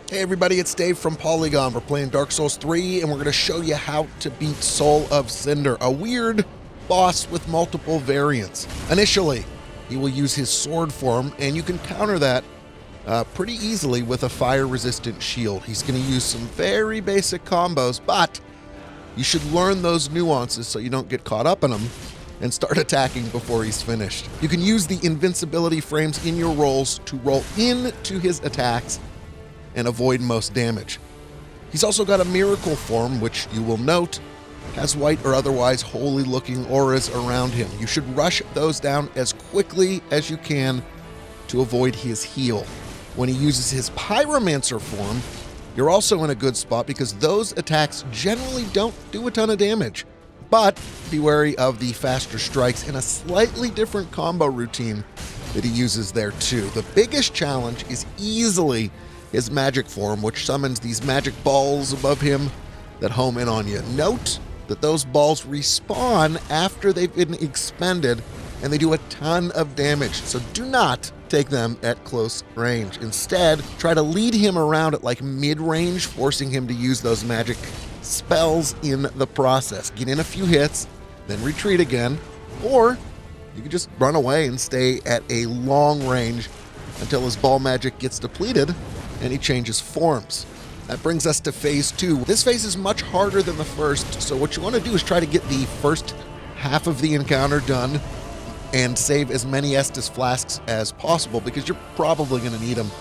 Hey everybody, it's Dave from Polygon. We're playing Dark Souls 3 and we're going to show you how to beat Soul of Cinder, a weird boss with multiple variants. Initially, he will use his sword form and you can counter that pretty easily with a fire-resistant shield. He's going to use some very basic combos, but you should learn those nuances so you don't get caught up in them and start attacking before he's finished. You can use the invincibility frames in your rolls to roll into his attacks and avoid most damage. He's also got a miracle form, which you will note has white or otherwise holy looking auras around him. You should rush those down as quickly as you can to avoid his heal. When he uses his pyromancer form, you're also in a good spot because those attacks generally don't do a ton of damage. But be wary of the faster strikes in a slightly different combo routine that he uses there too. The biggest challenge is easily his magic form, which summons these magic balls above him that home in on you. Note that those balls respawn after they've been expended, and they do a ton of damage, so do not take them at close range. Instead, try to lead him around at like mid-range, forcing him to use those magic spells in the process. Get in a few hits, then retreat again, or you can just run away and stay at a long range until his ball magic gets depleted and he changes forms. That brings us to phase 2. This phase is much harder than the first, so what you want to do is try to get the first half of the encounter done and save as many Estus flasks as possible because you're probably going to need them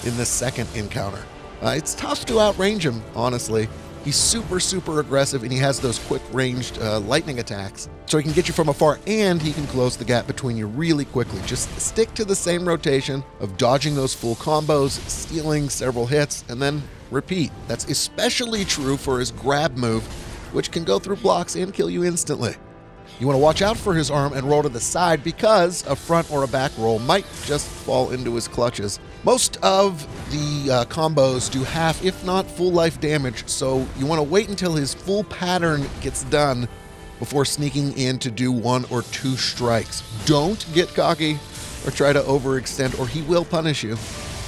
in this second encounter. It's tough to outrange him, honestly. He's super aggressive and he has those quick ranged lightning attacks. So he can get you from afar and he can close the gap between you really quickly. Just stick to the same rotation of dodging those full combos, stealing several hits, and then repeat. That's especially true for his grab move, which can go through blocks and kill you instantly. You want to watch out for his arm and roll to the side because a front or a back roll might just fall into his clutches. Most of the combos do half, if not full life damage, so you want to wait until his full pattern gets done before sneaking in to do 1 or 2 strikes. Don't get cocky or try to overextend or he will punish you.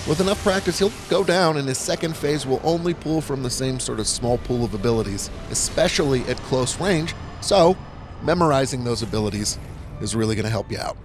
With enough practice, he'll go down and his second phase will only pull from the same sort of small pool of abilities, especially at close range, so memorizing those abilities is really going to help you out.